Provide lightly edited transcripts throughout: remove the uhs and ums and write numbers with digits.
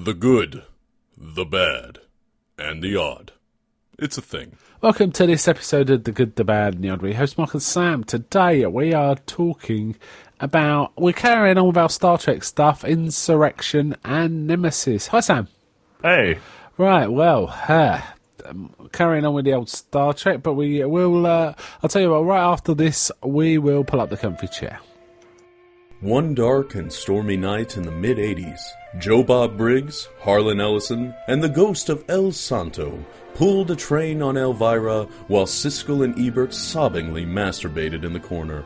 The good, the bad, and the odd. It's a thing. Welcome to this episode of The Good, the Bad, and the Odd. We host Mark and Sam. Today we are talking about... We're carrying on with our Star Trek stuff, Insurrection and Nemesis. Hi, Sam. Hey. Right, well, carrying on with the old Star Trek, but we will... I'll tell you what, right after this, we will pull up the comfy chair. One dark and stormy night in the mid-'80s, Joe Bob Briggs, Harlan Ellison, and the ghost of El Santo pulled a train on Elvira while Siskel and Ebert sobbingly masturbated in the corner.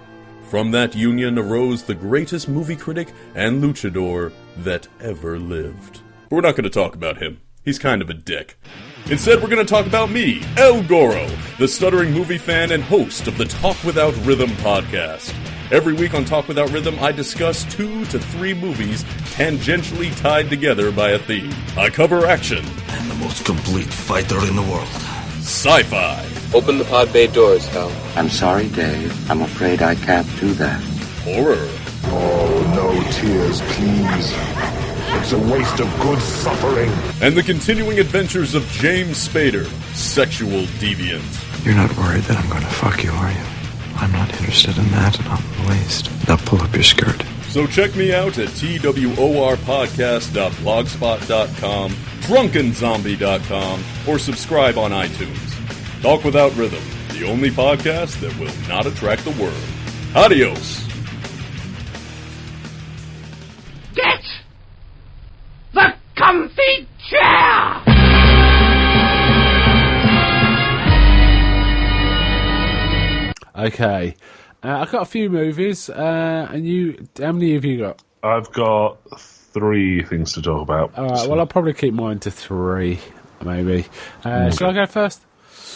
From that union arose the greatest movie critic and luchador that ever lived. But we're not going to talk about him. He's kind of a dick. Instead, we're going to talk about me, El Goro, the stuttering movie fan and host of the Talk Without Rhythm podcast. Every week on Talk Without Rhythm, I discuss 2 to 3 movies tangentially tied together by a theme. I cover action. I'm the most complete fighter in the world. Sci-fi. Open the pod bay doors, Hal. I'm sorry, Dave. I'm afraid I can't do that. Horror. Oh, no tears, please. It's a waste of good suffering. And the continuing adventures of James Spader, sexual deviant. You're not worried that I'm going to fuck you, are you? I'm not interested in that, not in the least. Now pull up your skirt. So check me out at tworpodcast.blogspot.com, drunkenzombie.com, or subscribe on iTunes. Talk Without Rhythm, the only podcast that will not attract the world. Adios! Get the comfy chair! Okay. I've got a few movies, and you... How many have you got? I've got 3 things to talk about. All right, well, I'll probably keep mine to 3, maybe. Shall I go first?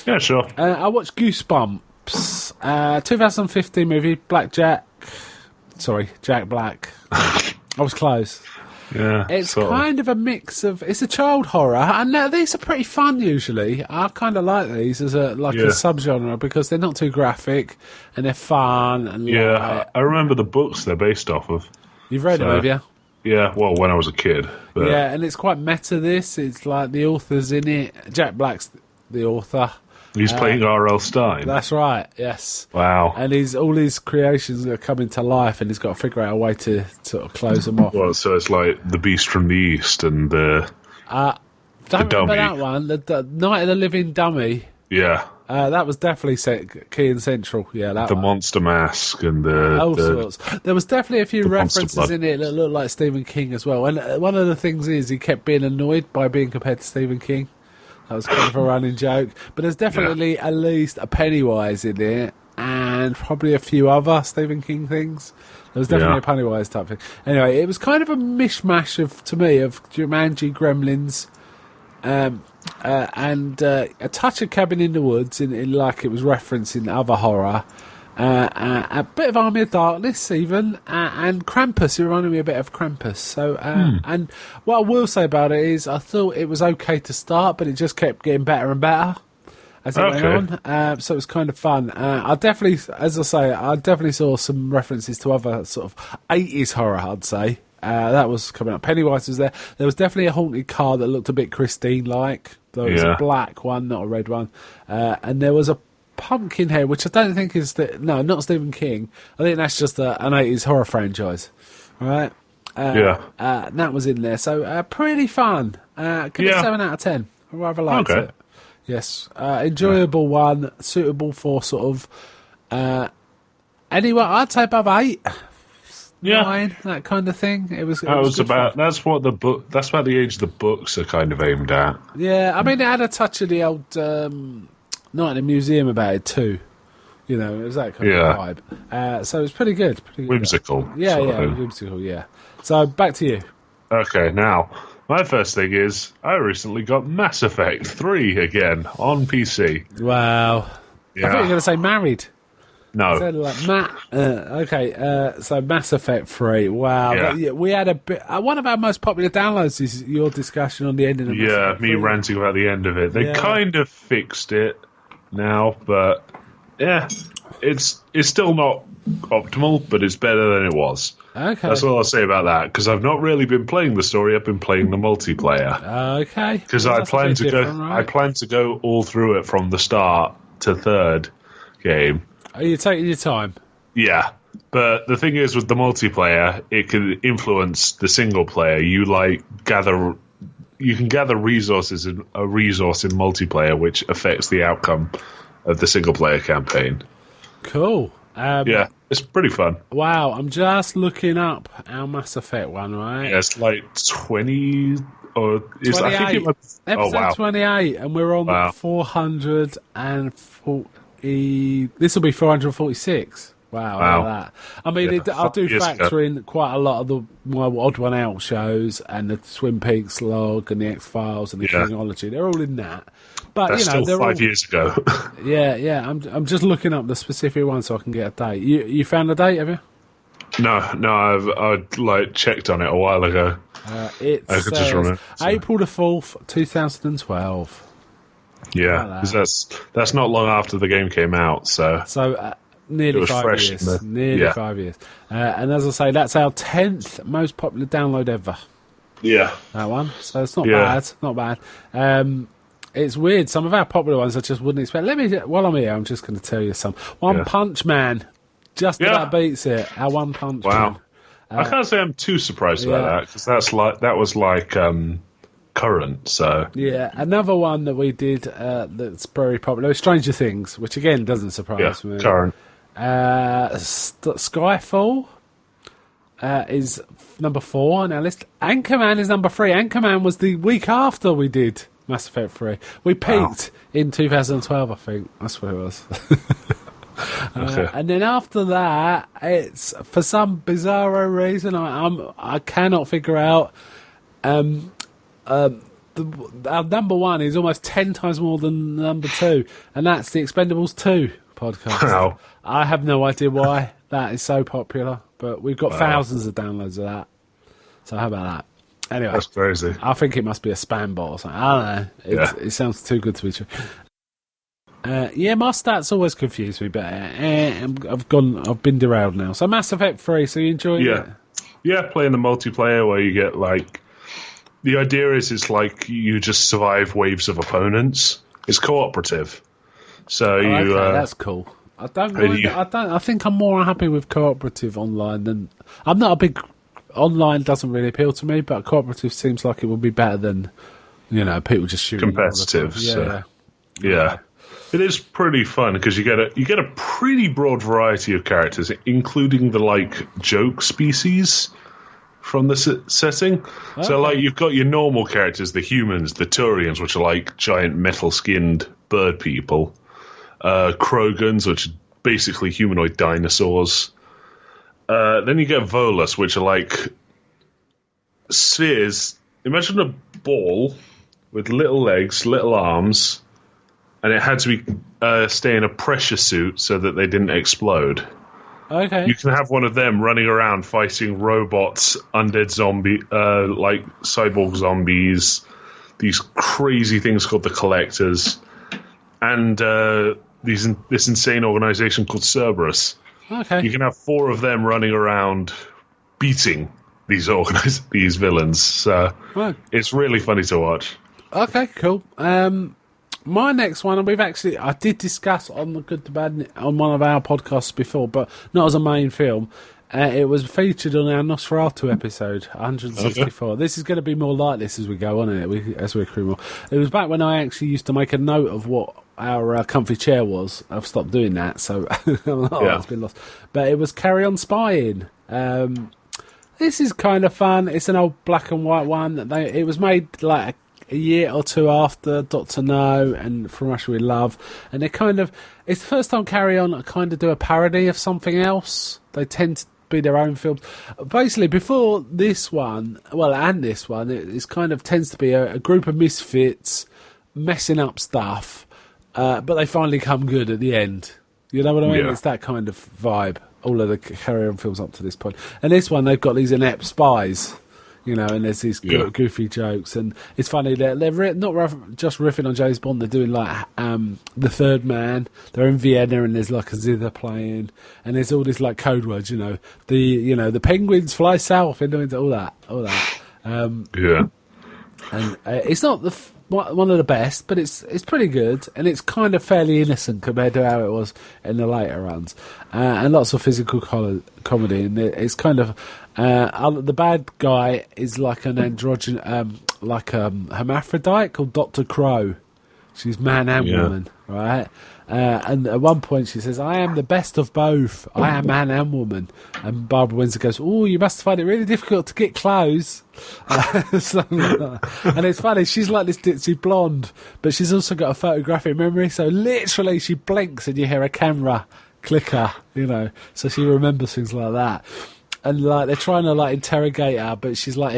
Yeah, sure. I watched Goosebumps, 2015 movie, Jack Black. I was close. Yeah, it's kind of a mix of... It's a child horror, and these are pretty fun usually. I kind of like these as a subgenre because they're not too graphic and they're fun. And yeah, I remember the books they're based off of. You've read them, have you? Yeah, well, when I was a kid. But... Yeah, and it's quite meta, this. It's like the author's in it. Jack Black's the author. He's playing R.L. Stein. That's right, yes. Wow. And all his creations are coming to life, and he's got to figure out a way to sort of close them off. Well, so it's like The Beast from the East and the don't remember Dummy. that one. The Night of the Living Dummy. Yeah. That was definitely key and central. Yeah, that the one. Monster Mask and the... all sorts. There was definitely a few references in it that looked like Stephen King as well. And one of the things is he kept being annoyed by being compared to Stephen King. That was kind of a running joke. But there's definitely at least a Pennywise in it and probably a few other Stephen King things. There was definitely a Pennywise type thing. Anyway, it was kind of a mishmash to me of Jumanji, Gremlins, and a touch of Cabin in the Woods, in like it was referencing other horror. A bit of Army of Darkness, even, and Krampus. It reminded me a bit of Krampus. So, and what I will say about it is, I thought it was okay to start, but it just kept getting better and better as it went on. So it was kind of fun. I definitely, as I say, I definitely saw some references to other sort of 80s horror, I'd say. That was coming up. Pennywise was there. There was definitely a haunted car that looked a bit Christine-like. There was a black one, not a red one. And there was a Pumpkinhead, which I don't think is not Stephen King. I think that's just an 80s horror franchise, right? That was in there, so pretty fun. Give it 7 out of 10. I rather liked it. Yes, enjoyable one, suitable for sort of anyway. I'd say above 8. 9, that kind of thing. That's about the age the books are kind of aimed at. Yeah, I mean, it had a touch of the old Night in the Museum about it too. You know, it was that kind of vibe. So it was pretty good. Whimsical. Whimsical, yeah. So back to you. Okay, now, my first thing is, I recently got Mass Effect 3 again on PC. Wow. Yeah. I thought you were going to say Married. No. So Mass Effect 3. Wow. Yeah. We had a bit. One of our most popular downloads is your discussion on the ending of Mass Effect 3. Me ranting about the end of it. They kind of fixed it now, but yeah, it's still not optimal, but it's better than it was. Okay. That's all I'll say about that, because I've not really been playing the story, I've been playing the multiplayer. Okay. Because I plan to go I plan to go all through it from the start to third game. Are you taking your time? Yeah. But the thing is, with the multiplayer, it can influence the single player. You can gather resources in a resource in multiplayer, which affects the outcome of the single player campaign. Cool. Yeah, it's pretty fun. Wow, I'm just looking up our Mass Effect one, right? Yeah, it's like 20 or... 28. I think it was, Episode 28, and we're on 440... This will be 446. Wow. Look at that. I mean, I do factor in quite a lot of the Odd One Out shows and the Twin Peaks log and the X-Files and the Kingology. They're all in that. But that's they're still 5 years ago. Yeah. I'm just looking up the specific one so I can get a date. You found a date, have you? No, I checked on it a while ago. It says April the 4th, 2012. Yeah, because that's not long after the game came out. So nearly 5 years. Nearly 5 years. And as I say, that's our 10th most popular download ever. Yeah. That one. So it's not bad. Not bad. It's weird. Some of our popular ones I just wouldn't expect. While I'm here, I'm just going to tell you some. One Punch Man. Just about beats it. Our One Punch Man. I can't say I'm too surprised about that, because that was current. So yeah, another one that we did that's very popular is Stranger Things, which again doesn't surprise me. Current. Skyfall is number 4 on our list. Anchorman is number 3. Anchorman was the week after we did Mass Effect 3. We peaked in 2012, I think. That's what it was. Okay. And then after that, it's for some bizarre reason I cannot figure out. Our number 1 is almost 10 times more than number 2, and that's the Expendables 2 podcast. Wow. I have no idea why that is so popular, but we've got thousands of downloads of that. So how about that? Anyway, that's crazy. I think it must be a spam bot or something. I don't know. It sounds too good to be true. My stats always confuse me, but I've been derailed now. So Mass Effect 3, so you enjoy it? Yeah, playing the multiplayer where you get the idea is it's like you just survive waves of opponents. It's cooperative. So that's cool. I don't mind. I think I'm more happy with cooperative online than... I'm not a big... Online doesn't really appeal to me, but cooperative seems like it would be better than, people just shooting. Competitive. Yeah. It is pretty fun because you get a pretty broad variety of characters, including the joke species from the setting. Okay. So you've got your normal characters, the humans, the Turians, which are giant metal-skinned bird people, Krogans, which are basically humanoid dinosaurs. Then you get Volus, which are spheres. Imagine a ball with little legs, little arms, and it had to be stay in a pressure suit so that they didn't explode. Okay. You can have one of them running around fighting robots, undead zombie, cyborg zombies, these crazy things called the Collectors, and this insane organization called Cerberus. Okay. You can have 4 of them running around beating these villains. So it's really funny to watch. Okay, cool. My next one, and I did discuss on the Good, the Bad on one of our podcasts before, but not as a main film. It was featured on our Nosferatu episode, 164. Okay. This is going to be more like this as we go on, as we accrue more. It was back when I actually used to make a note of what our comfy chair was. I've stopped doing that, so it's been lost. But it was Carry On Spying. This is kind of fun. It's an old black and white one. It was made a year or two after Dr. No and From Russia With Love, and it's the first time Carry On kind of do a parody of something else. They tend to be their own films. Basically, before this one, it tends to be a group of misfits messing up stuff, but they finally come good at the end. You know what I mean? Yeah. It's that kind of vibe. All of the Carry On films up to this point, and this one they've got these inept spies. You know, and there's these Yeah. goofy jokes, and it's funny. They're not just riffing on James Bond. They're doing like The Third Man. They're in Vienna, and there's like a zither playing, and there's all these like code words. You know, the penguins fly south, and all that. Yeah. And it's not one of the best, but it's pretty good, and it's kind of fairly innocent compared to how it was in the later runs, and lots of physical comedy, and it's kind of the bad guy is like an androgyn, like a hermaphrodite called Dr. Crow. She's man and woman, right? And at one point she says, "I am the best of both. I am man and woman." And Barbara Windsor goes, "Oh, you must find it really difficult to get clothes." Something like that. And it's funny, she's like this ditzy blonde, but she's also got a photographic memory, so literally she blinks and you hear a camera clicker, you know, so she remembers things like that. And like they're trying to like interrogate her, but she's like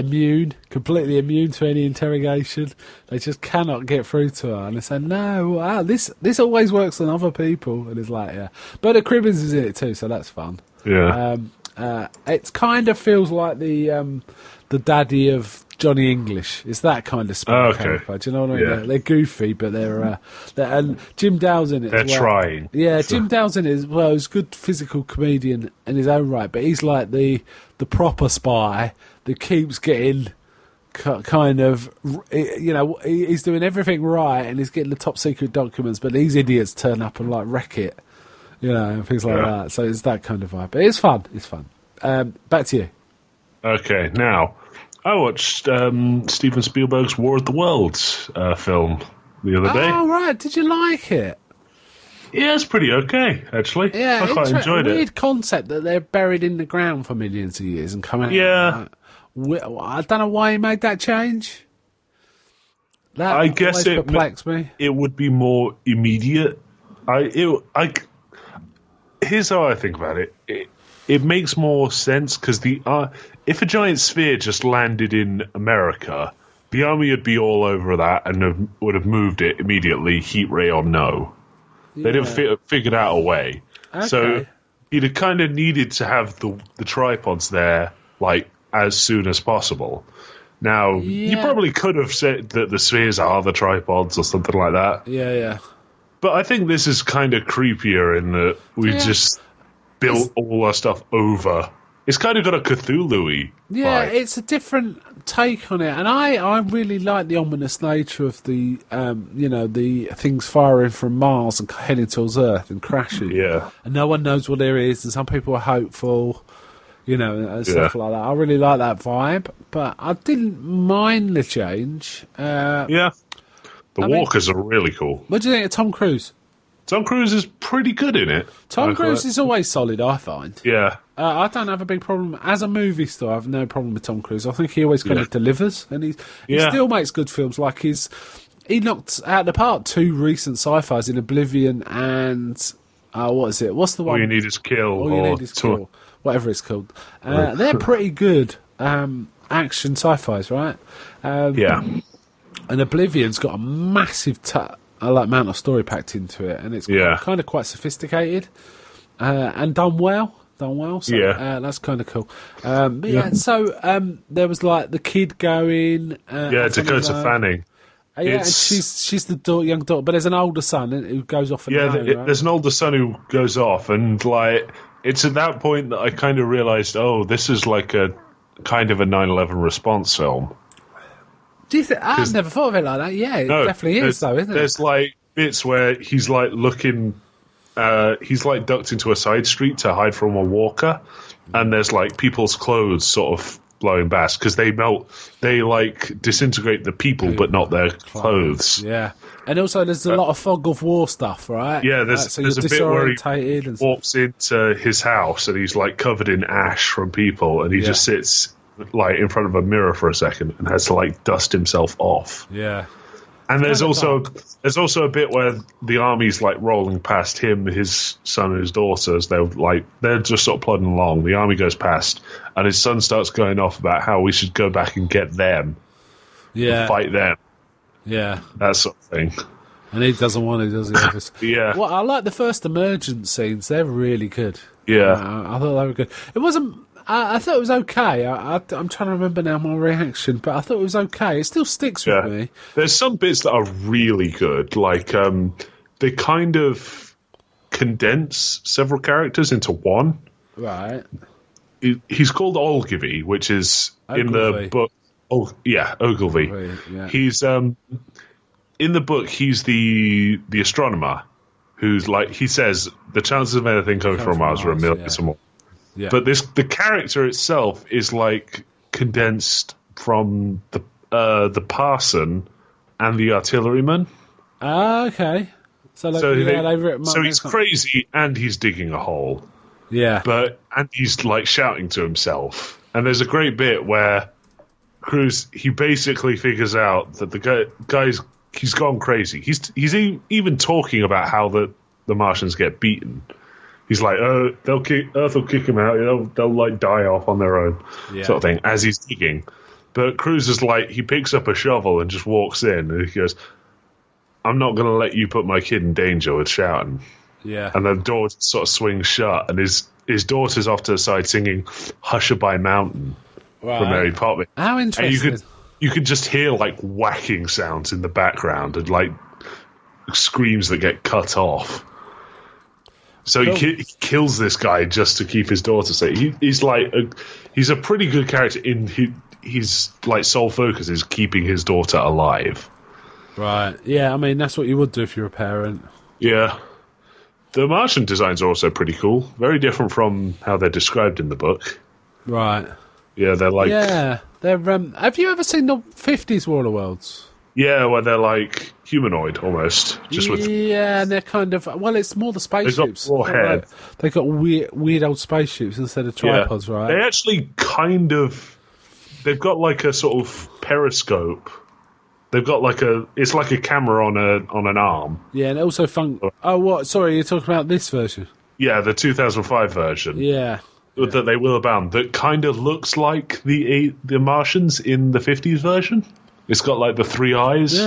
completely immune to any interrogation. They just cannot get through to her, and they say, "No, wow, this always works on other people." And it's like, yeah, but Cribbins is in it too, so that's fun. Yeah. It kind of feels like the daddy of Johnny English. It's that kind of spy character. Do you know what I mean? Yeah. They're goofy, but they're and Jim Dow's in it. They're as well. trying. Yeah, Jim Dow's in it as well. He's a good physical comedian in his own right, but he's like the proper spy that keeps getting kind of, you know, he's doing everything right and he's getting the top secret documents, but these idiots turn up and like wreck it, you know, and things like that. So it's that kind of vibe. But it's fun. It's fun. Back to you. Okay, now I watched Steven Spielberg's War of the Worlds film the other day. Oh, right. Did you like it? Yeah, it's pretty okay, actually. Yeah, I quite enjoyed it. Weird concept that they're buried in the ground for millions of years and come out. Yeah. I don't know why he made that change. That I guess always perplexed me. It would be more immediate. Here's how I think about it. It makes more sense because if a giant sphere just landed in America, the army would be all over that and would have moved it immediately, heat ray or no. They'd have figured out a way. Okay. So you'd have kind of needed to have the tripods there, like, as soon as possible. Now, you probably could have said that the spheres are the tripods or something like that. Yeah. But I think this is kind of creepier in that we just built all our stuff over. It's kind of got a Cthulhu-y vibe. It's a different take on it, and I really like the ominous nature of the the things firing from Mars and heading towards Earth and crashing. Yeah, and no one knows what there is, and some people are hopeful, you know, and stuff like that. I really like that vibe, but I didn't mind the change. The walkers are really cool. What do you think of Tom Cruise? Tom Cruise is pretty good in it. Tom Cruise is always solid, I find. Yeah. I don't have a big problem. As a movie star, I have no problem with Tom Cruise. I think he always kind of delivers, and he still makes good films. Like he knocked out of the park 2 recent sci-fis in Oblivion and what is it? What's the one? All You Need Is Kill. All You Need Is Kill. Whatever it's called. They're pretty good action sci-fis, right? And Oblivion's got a massive amount of story packed into it, and it's kind of quite sophisticated and done well. So that's kind of cool. So there was like the kid going. Dakota Fanning. And she's the young daughter, but there's an older son who goes off. There's an older son who goes off, and like it's at that point that I kind of realised, this is like a kind of a 9/11 response film. Do you think? I've never thought of it like that. Yeah, it definitely is, though, isn't it? There's like bits where he's like looking. He's like ducked into a side street to hide from a walker, and there's like people's clothes sort of blowing past because they melt. They like disintegrate the people, but not their clothes. Yeah, and also there's a lot of fog of war stuff, right? Yeah, there's a bit where he walks into his house and he's like covered in ash from people, and he just sits like in front of a mirror for a second and has to like dust himself off. Yeah. And there's also a bit where the army's like rolling past him, his son and his daughters. They're just sort of plodding along. The army goes past, and his son starts going off about how we should go back and get them, and fight them, that sort of thing. And he doesn't want to, does he? Yeah. Well, I like the first emergent scenes. They're really good. Yeah, I thought they were good. It wasn't. I thought it was okay. I'm trying to remember now my reaction, but I thought it was okay. It still sticks with me. There's some bits that are really good, like they kind of condense several characters into one. Right. He's called Ogilvy, which is Ogilvy. In the book. Oh, yeah, Ogilvy. Yeah. He's in the book. He's the astronomer who's like, he says the chances of anything coming from Mars are a million or more. Yeah. But the character itself is like condensed from the parson and the artilleryman. Okay. So he's crazy and he's digging a hole. Yeah. And he's like shouting to himself. And there's a great bit where Cruz, he basically figures out that the guy's he's gone crazy. He's even talking about how the Martians get beaten. He's like, Earth will kick him out. They'll like die off on their own, sort of thing, as he's digging. But Cruz is like, he picks up a shovel and just walks in, and he goes, "I'm not going to let you put my kid in danger with shouting." Yeah. And the door sort of swings shut, and his daughter's off to the side singing "Hushabye Mountain" from Mary Poppins. How interesting! And you could just hear like whacking sounds in the background and like screams that get cut off. So he kills this guy just to keep his daughter safe. He's a pretty good character in his like sole focus is keeping his daughter alive. Right. Yeah, I mean that's what you would do if you're a parent. Yeah. The Martian designs are also pretty cool. Very different from how they're described in the book. Right. Yeah, they're like... Yeah, they're... have you ever seen the 50s War of the Worlds? Yeah, where they're like humanoid, almost. Just with... Yeah, and they're kind of... Well, it's more the spaceships. They've got raw hair. They've got weird old spaceships instead of tripods, right? They actually kind of... They've got like a sort of periscope. They've got like a... It's like a camera on an arm. Yeah, and also Oh, what? Sorry, you're talking about this version? Yeah, the 2005 version. Yeah. That they will abound. That kind of looks like the Martians in the 50s version. It's got like the three eyes.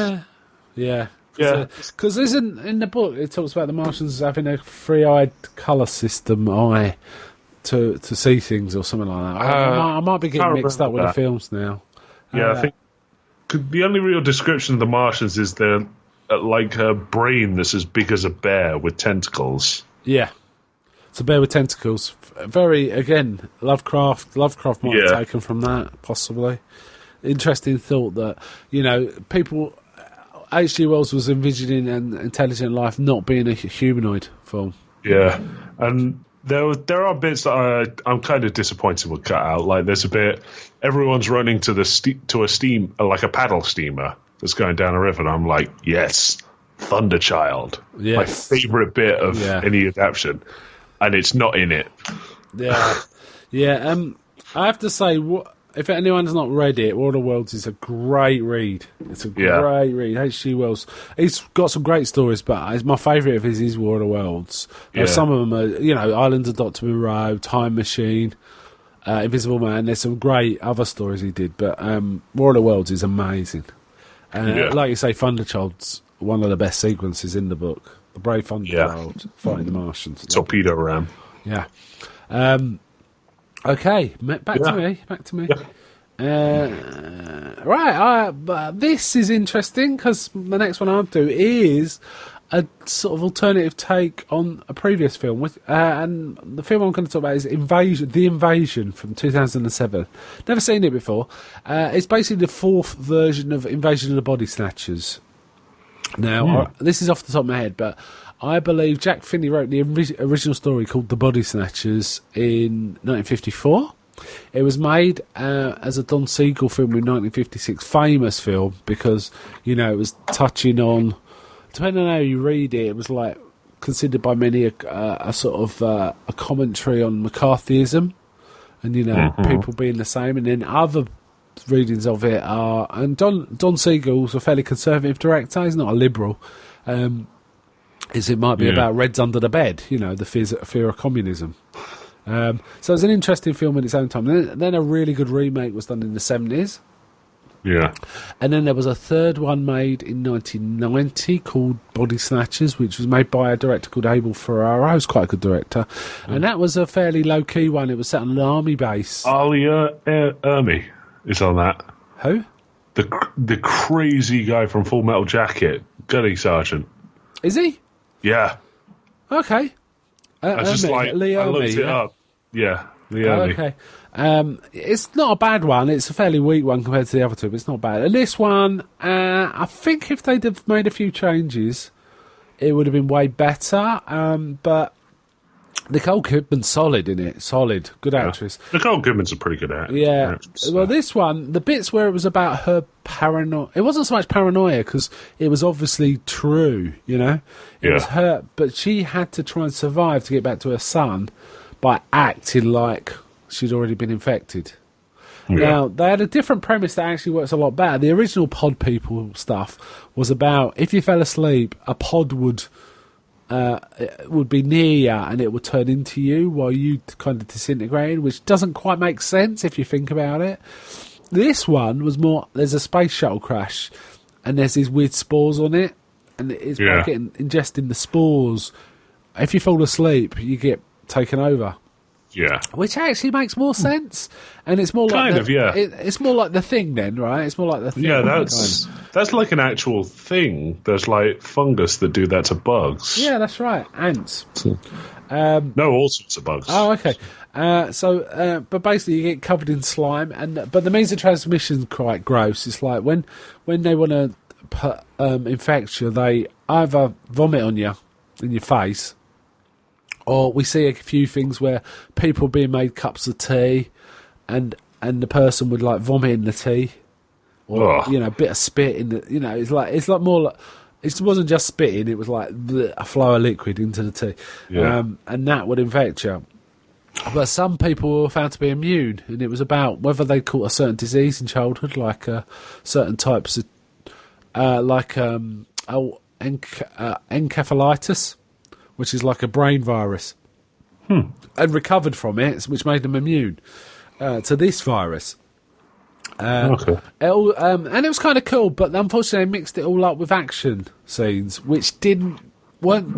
Yeah. Because isn't in the book it talks about the Martians having a three-eyed colour system eye to see things or something like that. I might be getting mixed up with the films now. Yeah, I think the only real description of the Martians is they're like a brain that's as big as a bear with tentacles. Yeah. It's a bear with tentacles. Very, again, Lovecraft might have taken from that, possibly. Interesting thought that, people... H.G. Wells was envisioning an intelligent life not being a humanoid film. Yeah, and there are bits that I'm kind of disappointed were cut out. Like, there's a bit... Everyone's running to a steam... like a paddle steamer that's going down a river, and I'm like, yes, Thunderchild. Yes. My favourite bit of any adaptation. And it's not in it. Yeah. I have to say, if anyone's not read it, War of the Worlds is a great read. It's a great read. H.G. Wells, he's got some great stories, but my favourite of his is War of the Worlds. Some of them are, Islands of Dr. Moreau, Time Machine, Invisible Man. There's some great other stories he did, but War of the Worlds is amazing. Like you say, Thunderchild's one of the best sequences in the book. The Brave Thunderchild fighting the Martians. Torpedo ram. Yeah. Okay, back to me. Yeah. Right, this is interesting because the next one I'll do is a sort of alternative take on a previous film. And the film I'm going to talk about is The Invasion from 2007. Never seen it before. It's basically the fourth version of Invasion of the Body Snatchers. Now, this is off the top of my head, but I believe Jack Finney wrote the original story called The Body Snatchers in 1954. It was made as a Don Siegel film in 1956, famous film, because, it was touching on, depending on how you read it, it was like considered by many a sort of a commentary on McCarthyism and, people being the same, and then other readings of it are, and Don Siegel's a fairly conservative director. He's not a liberal. It might be about Reds Under the Bed, the fear of communism. So it's an interesting film in its own time. Then a really good remake was done in the 70s Yeah. And then there was a third one made in 1990 called Body Snatchers, which was made by a director called Abel Ferrara, who's quite a good director. And that was a fairly low-key one. It was set on an army base. Ali Ermey is on that. Who? The crazy guy from Full Metal Jacket, Gunny Sergeant. Is he? Yeah. Okay. I just Lee I looked Ermey, it up. Yeah, Lee Ermey. Okay. It's not a bad one. It's a fairly weak one compared to the other two, but it's not bad. And this one, I think if they'd have made a few changes, it would have been way better. But Nicole Kidman's solid in it. Solid. Good actress. Nicole Kidman's a pretty good actress. Yeah. Well, this one, the bits where it was about her paranoia, it wasn't so much paranoia because it was obviously true, you know? It was her, but she had to try and survive to get back to her son by acting like she'd already been infected. Yeah. Now, they had a different premise that actually works a lot better. The original pod people stuff was about if you fell asleep, a pod would be near you and it would turn into you while you kind of disintegrated, which doesn't quite make sense if you think about it. This one was more, there's a space shuttle crash and there's these weird spores on it, and it's by ingesting the spores. If you fall asleep, you get taken over. Yeah. Which actually makes more sense. And it's more like it's more like the Thing then, right? It's more like the Thing. Yeah, that's like an actual thing. There's like fungus that do that to bugs. Yeah, that's right. Ants. No, all sorts of bugs. Oh, okay. But basically you get covered in slime, but the means of transmission is quite gross. It's like when they want to infect you, they either vomit on you in your face, or we see a few things where people being made cups of tea, and the person would like vomit in the tea, or a bit of spit in the. It's like more like it wasn't just spitting; it was like a flow of liquid into the tea, and that would infect you. But some people were found to be immune, and it was about whether they caught a certain disease in childhood, like certain types of, encephalitis, which is like a brain virus, and recovered from it, which made them immune to this virus. Okay. And it was kind of cool, but unfortunately they mixed it all up with action scenes, which didn't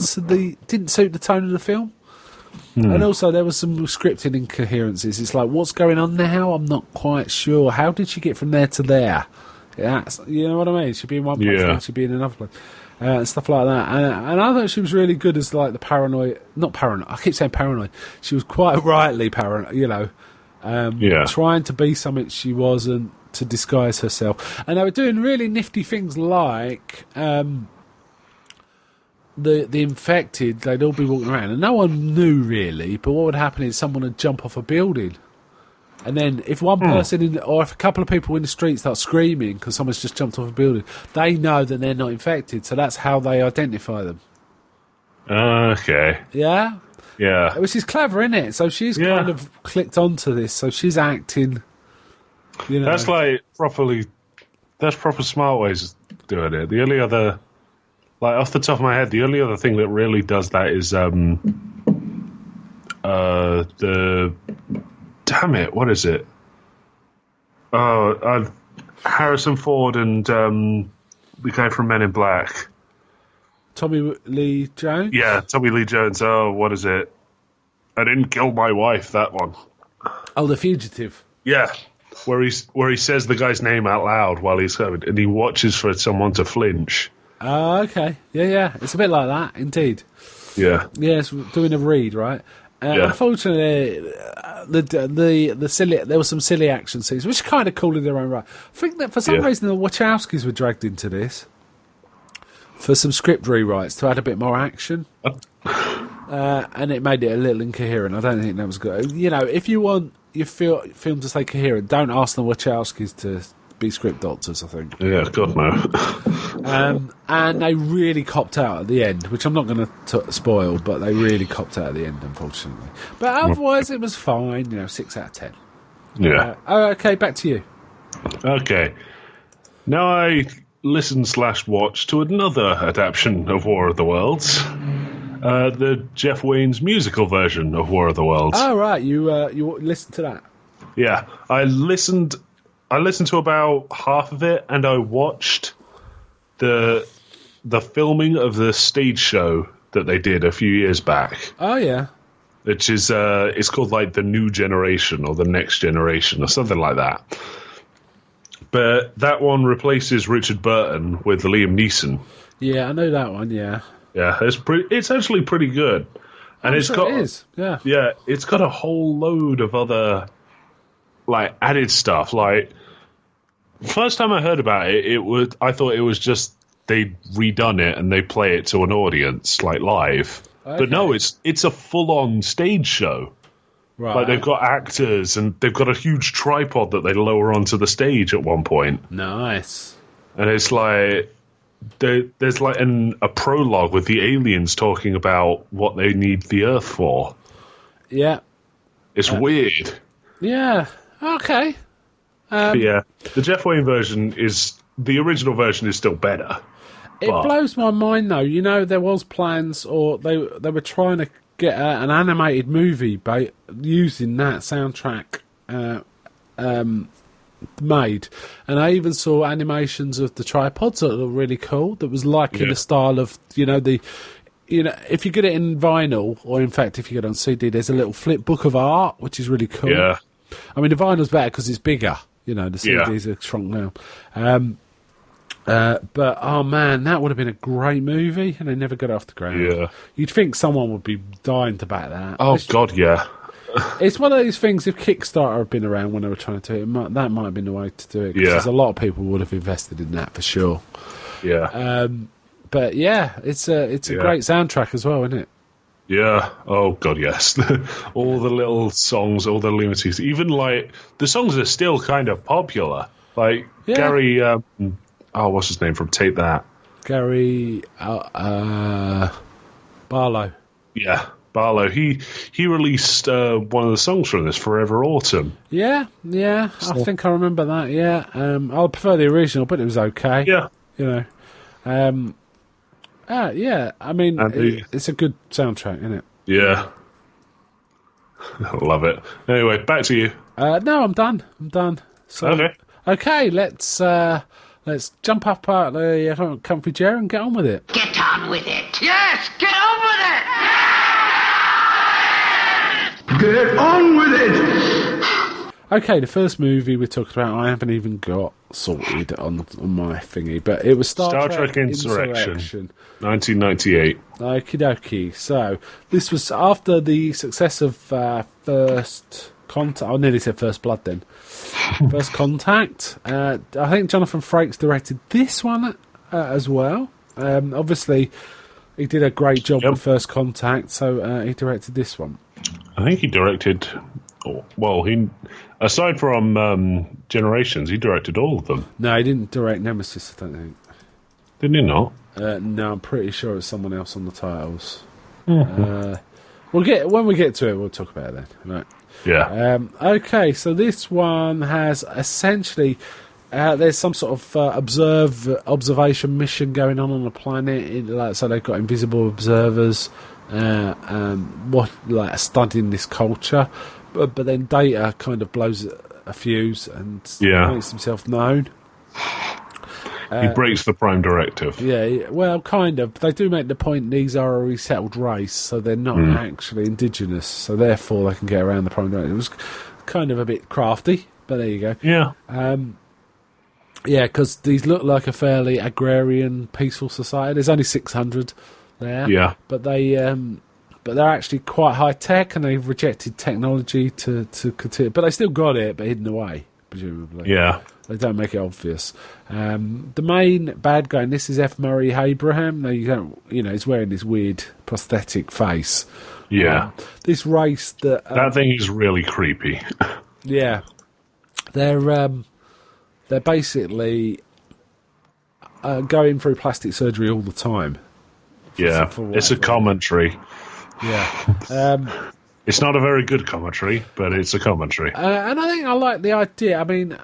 suit the tone of the film. And also there was some scripting incoherences. It's like, what's going on now? I'm not quite sure. How did she get from there to there? You know what I mean? She'd be in one place, then she'd be in another place. And stuff like that. And I thought she was really good as like the not paranoid, I keep saying paranoid. She was quite rightly paranoid, trying to be something she wasn't, to disguise herself. And they were doing really nifty things like the infected, they'd all be walking around and no one knew really, but what would happen is someone would jump off a building. And then if one person or if a couple of people in the street start screaming because someone's just jumped off a building, they know that they're not infected, so that's how they identify them. Okay. Yeah? Yeah. Which is clever, isn't it? So she's kind of clicked onto this, so she's acting, That's like that's proper smart ways of doing it. The only other, like off the top of my head, the only other thing that really does that is damn it, what is it? Harrison Ford and the guy from Men in Black. Tommy Lee Jones? Yeah, Tommy Lee Jones. Oh, what is it? I didn't kill my wife, that one. Oh, The Fugitive. Yeah, where he says the guy's name out loud while he's coming, and he watches for someone to flinch. Oh, okay. Yeah. It's a bit like that, indeed. Yeah. Yeah, it's doing a read, right? Unfortunately, the silly, there were some silly action scenes, which are kind of cool in their own right. I think that for some reason the Wachowskis were dragged into this for some script rewrites to add a bit more action, and it made it a little incoherent. I don't think that was good. If you want your film to stay coherent, don't ask the Wachowskis to be script doctors, I think. Yeah, God no. And they really copped out at the end, which I'm not going to spoil, but they really copped out at the end, unfortunately. But otherwise, it was fine. 6 out of 10. Yeah. Okay, back to you. Okay. Now I listen/watch to another adaptation of War of the Worlds, the Jeff Wayne's musical version of War of the Worlds. Oh right, you listened to that? Yeah, I listened I listened to about half of it, and I watched the filming of the stage show that they did a few years back. Oh yeah, which is it's called like the New Generation or the Next Generation or something like that. But that one replaces Richard Burton with Liam Neeson. Yeah, I know that one. Yeah, it's actually pretty good, and it's got it's got a whole load of other like added stuff. Like first time I heard about it, I thought it was just they'd redone it and they play it to an audience like live. Okay. But no, it's a full-on stage show. Right. Like they've got actors and they've got a huge tripod that they lower onto the stage at one point. Nice. And it's like there's like a prologue with the aliens talking about what they need the Earth for. Yeah. It's weird. Yeah. Okay. The Jeff Wayne version the original version is still better. It blows my mind, though. You know, there was plans, or they were trying to get an animated movie using that soundtrack made. And I even saw animations of the tripods that looked really cool. That was like in the style of, if you get it in vinyl, or in fact, if you get it on CD, there's a little flip book of art, which is really cool. Yeah. I mean, the vinyl's better because it's bigger. The CDs are shrunk now. But, oh man, that would have been a great movie, and they never got off the ground. Yeah. You'd think someone would be dying to back that. Oh, God, yeah. It's one of those things, if Kickstarter had been around when they were trying to do it, that might have been the way to do it, because a lot of people would have invested in that for sure. Yeah. But yeah, it's a great soundtrack as well, isn't it? Yeah. Oh, God, yes. All the little songs, all the lunatics, even like the songs are still kind of popular. Like Gary, what's his name from Take That? Gary Barlow. Yeah, Barlow. He released one of the songs from this, Forever Autumn. Yeah. I think I remember that. Yeah. I prefer the original, but it was okay. Yeah. Yeah, I mean, it's a good soundtrack, isn't it? Yeah. I love it. Anyway, back to you. No, I'm done. So, okay, let's jump up out the comfy chair and get on with it. Get on with it. Yes, get on with it. Get on with it. Okay, the first movie we talked about, I haven't even got sorted on my thingy, but it was Star Trek Insurrection. 1998. Okie dokie. So, this was after the success of First Contact. I nearly said First Blood then. First Contact. I think Jonathan Frakes directed this one as well. Obviously, he did a great job with First Contact, so he directed this one. I think he directed... Well, aside from Generations, he directed all of them. No, he didn't direct Nemesis, I don't think. Didn't he not? No, I'm pretty sure it's someone else on the titles. When we get to it, we'll talk about it then. Right. Yeah. Okay, so this one has essentially there's some sort of observation mission going on the planet. So they've got invisible observers, studying this culture. But then Data kind of blows a fuse and makes himself known. He breaks the Prime Directive. Yeah, well, kind of. They do make the point these are a resettled race, so they're not actually indigenous, so therefore they can get around the Prime Directive. It was kind of a bit crafty, but there you go. Yeah. Because these look like a fairly agrarian, peaceful society. There's only 600 there. Yeah. But they're actually quite high tech, and they've rejected technology to continue. But they still got it, but hidden away, presumably. Yeah. They don't make it obvious. The main bad guy, and this is F. Murray Abraham. Now he's wearing this weird prosthetic face. Yeah. This race that that thing is really creepy. Yeah. They're basically going through plastic surgery all the time. It's a commentary. Yeah. It's not a very good commentary, but it's a commentary. And I think I like the idea. I mean,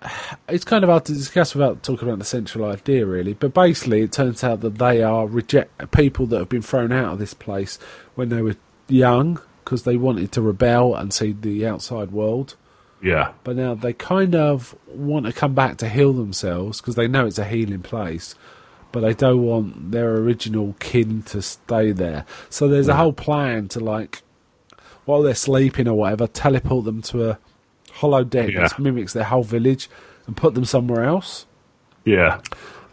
it's kind of hard to discuss without talking about the central idea, really. But basically, it turns out that they are people that have been thrown out of this place when they were young because they wanted to rebel and see the outside world. Yeah. But now they kind of want to come back to heal themselves because they know it's a healing place, but they don't want their original kin to stay there. So there's a whole plan to, like, while they're sleeping or whatever, teleport them to a hollow deck that mimics their whole village and put them somewhere else. Yeah.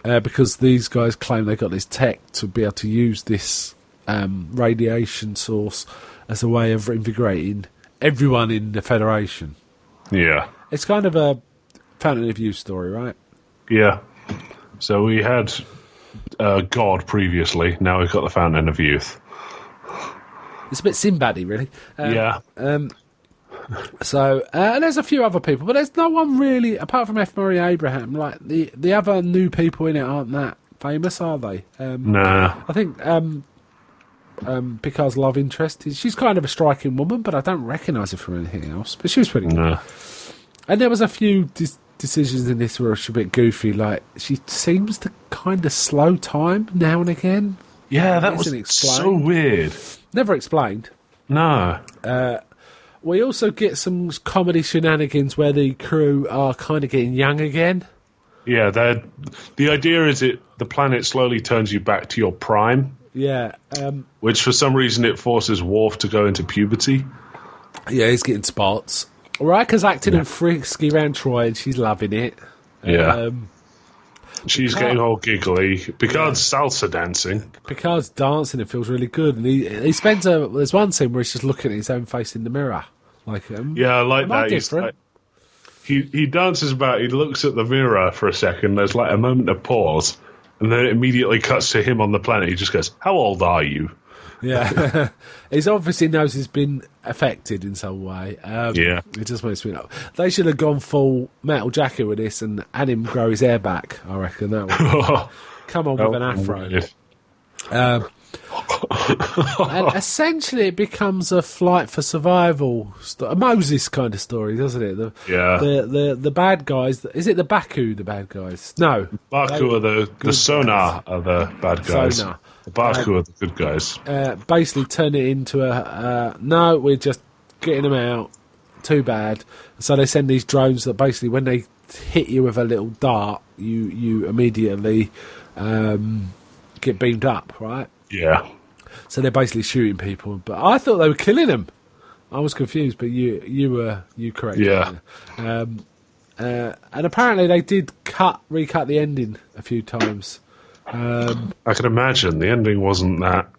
Because these guys claim they got this tech to be able to use this radiation source as a way of invigorating everyone in the Federation. Yeah. It's kind of a Fountain of Youth story, right? Yeah. So we had God previously, now we've got the Fountain of Youth. It's a bit Sinbad-y, really. Yeah. So there's a few other people, but there's no one really, apart from F. Murray Abraham, like the other new people in it aren't that famous, are they? Nah. I think Picard's love interest, she's kind of a striking woman, but I don't recognise her from anything else. But she was pretty good. Nah. And there was a few decisions in this where she's a bit goofy, like she seems to kind of slow time now and again. Yeah, that was so weird. Never explained. No. We also get some comedy shenanigans where the crew are kind of getting young again. Yeah, the idea is the planet slowly turns you back to your prime. Yeah. Which for some reason it forces Worf to go into puberty. Yeah, he's getting spots. Riker's acting and frisky around Troy and she's loving it. Yeah. She's getting all giggly. Picard's salsa dancing. Picard's dancing, it feels really good. And he spends there's one scene where he's just looking at his own face in the mirror. Like, yeah, I like that. Different? He dances about, he looks at the mirror for a second, there's like a moment of pause, and then it immediately cuts to him on the planet. He just goes, "How old are you?" Yeah. He obviously knows he's been affected in some way. Yeah. It just makes me know. They should have gone full Metal Jacket with this and had him grow his hair back, I reckon. That would come on with an afro. And essentially it becomes a flight for survival, a Moses kind of story, doesn't it? The bad guys, is it the Baku, the bad guys? No. Baku are the Sonar are the bad guys. Sonar. The Baku are the good guys. Basically turn it into no, we're just getting them out, too bad. So they send these drones that basically when they hit you with a little dart, you immediately get beamed up, right? Yeah. So they're basically shooting people, but I thought they were killing them. I was confused, but you correct. Yeah. And apparently they did recut the ending a few times. I can imagine the ending wasn't that.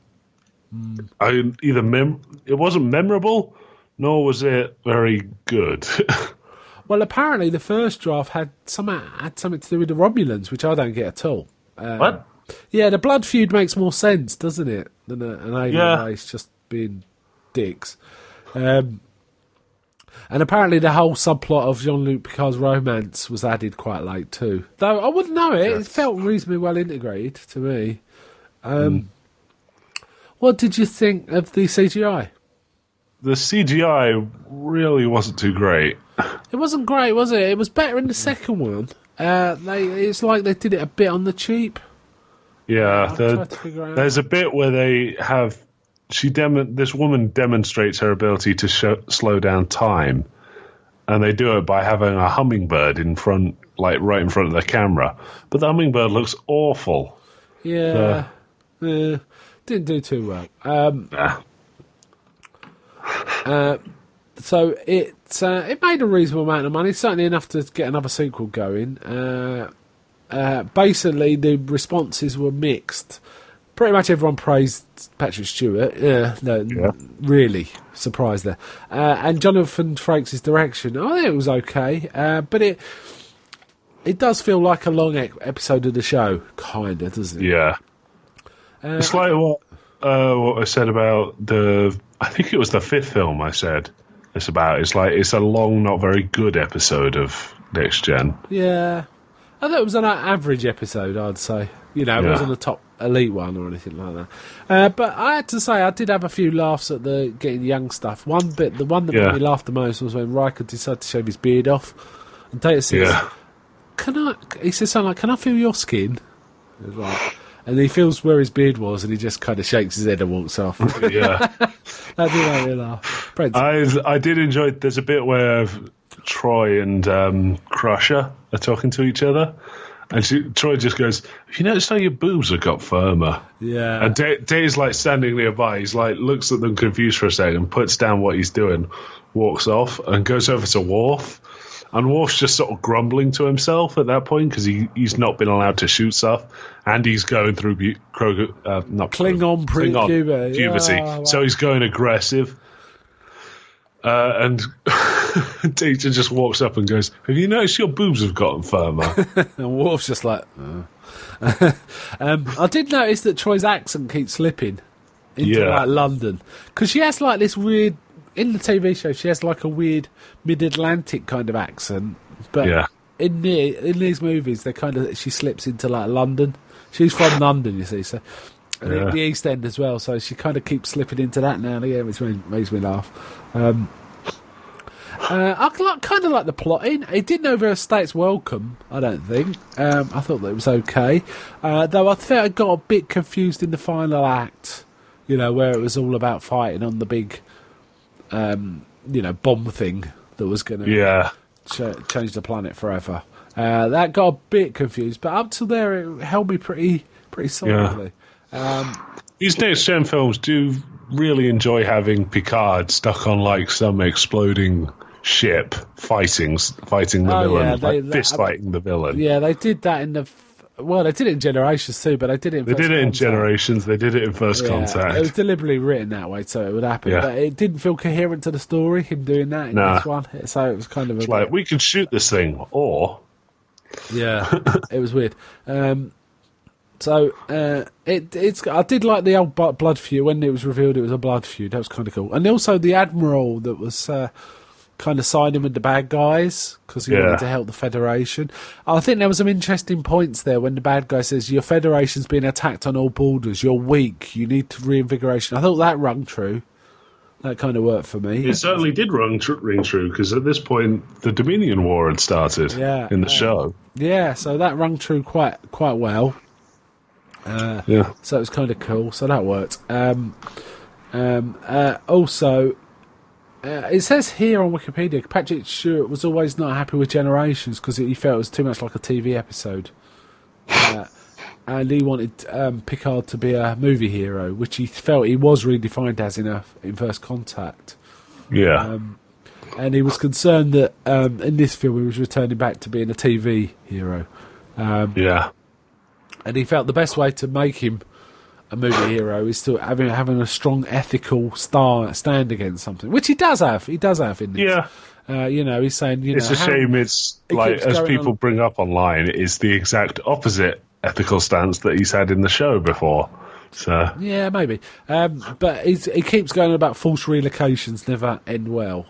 It wasn't memorable, nor was it very good. Well, apparently the first draft had something to do with the Romulans, which I don't get at all. What? Yeah, the blood feud makes more sense, doesn't it, than an alien race just being dicks. And apparently the whole subplot of Jean-Luc Picard's romance was added quite late too. Though I wouldn't know it. It felt reasonably well integrated to me. What did you think of the CGI? The CGI really wasn't too great. It wasn't great, was it? It was better in the second one. It's like they did it a bit on the cheap. Yeah, there's a bit where they have this woman demonstrates her ability to slow down time, and they do it by having a hummingbird in front, like right in front of the camera. But the hummingbird looks awful. Yeah, didn't do too well. So it made a reasonable amount of money, certainly enough to get another sequel going. Basically, the responses were mixed. Pretty much everyone praised Patrick Stewart. Really surprised there. And Jonathan Frakes' direction, I think it was okay. But it does feel like a long episode of the show, kind of, doesn't it? Yeah. It's like what I said about I think it was the fifth film I said it's about. It's like it's a long, not very good episode of Next Gen. Yeah. I thought it was an average episode, I'd say. It wasn't a top elite one or anything like that. But I had to say, I did have a few laughs at the getting young stuff. The one that made me laugh the most was when Riker decided to shave his beard off. And Data says, he says something like, "Can I feel your skin?" And he feels where his beard was, and he just kind of shakes his head and walks off. Yeah. That did make me laugh. I did enjoy, there's a bit where Troy and Crusher are talking to each other. And Troy just goes, "Have you noticed how your boobs have got firmer?" Yeah. And Day's like standing nearby. He's like, looks at them confused for a second, puts down what he's doing, walks off, and goes over to Worf. And Worf's just sort of grumbling to himself at that point because he's not been allowed to shoot stuff, and he's going through Klingon puberty. Wow. So he's going aggressive. And Data just walks up and goes, "Have you noticed your boobs have gotten firmer?" And Worf's just like, I did notice that Troy's accent keeps slipping into like London, because she has like this weird, in the TV show, she has like a weird mid-Atlantic kind of accent, but in these movies, she slips into like London. She's from London, you see, so the East End as well, so she kind of keeps slipping into that now and again, which makes me laugh. I kind of like the plotting. It didn't overstay its welcome, I don't think. I thought that it was okay. Though I think I got a bit confused in the final act, where it was all about fighting on the big, bomb thing that was going to change the planet forever. That got a bit confused, but up till there, it held me pretty solidly. These next gen films do really enjoy having Picard stuck on like some exploding ship fighting the villain, fist fighting the villain. Yeah, they did that in the. They did it in Generations too, but they did it in First Contact. In Generations, they did it in First Contact. It was deliberately written that way so it would happen, but it didn't feel coherent to the story, him doing that in this one. So it was kind of like, we can shoot this thing, or... Yeah, it was weird. So I did like the old blood feud when it was revealed it was a blood feud. That was kind of cool, and also the admiral that was kind of siding with the bad guys because he wanted to help the Federation. I think there was some interesting points there when the bad guy says your Federation's being attacked on all borders. You're weak. You need reinvigoration. I thought that rung true. That kind of worked for me. It certainly did ring true because at this point the Dominion War had started in the show. Yeah, so that rung true quite well. So it was kind of cool. So that worked. Also, it says here on Wikipedia, Patrick Stewart was always not happy with Generations because he felt it was too much like a TV episode. And he wanted Picard to be a movie hero, which he felt he was redefined as in First Contact. Yeah. And he was concerned that in this film he was returning back to being a TV hero. And he felt the best way to make him a movie hero is to having a strong ethical stand against something, which he does have. He does have in this. Yeah. He's saying, it's a shame it's like, as people bring up online, it's the exact opposite ethical stance that he's had in the show before. So yeah, maybe. But he keeps going about forced relocations never end well.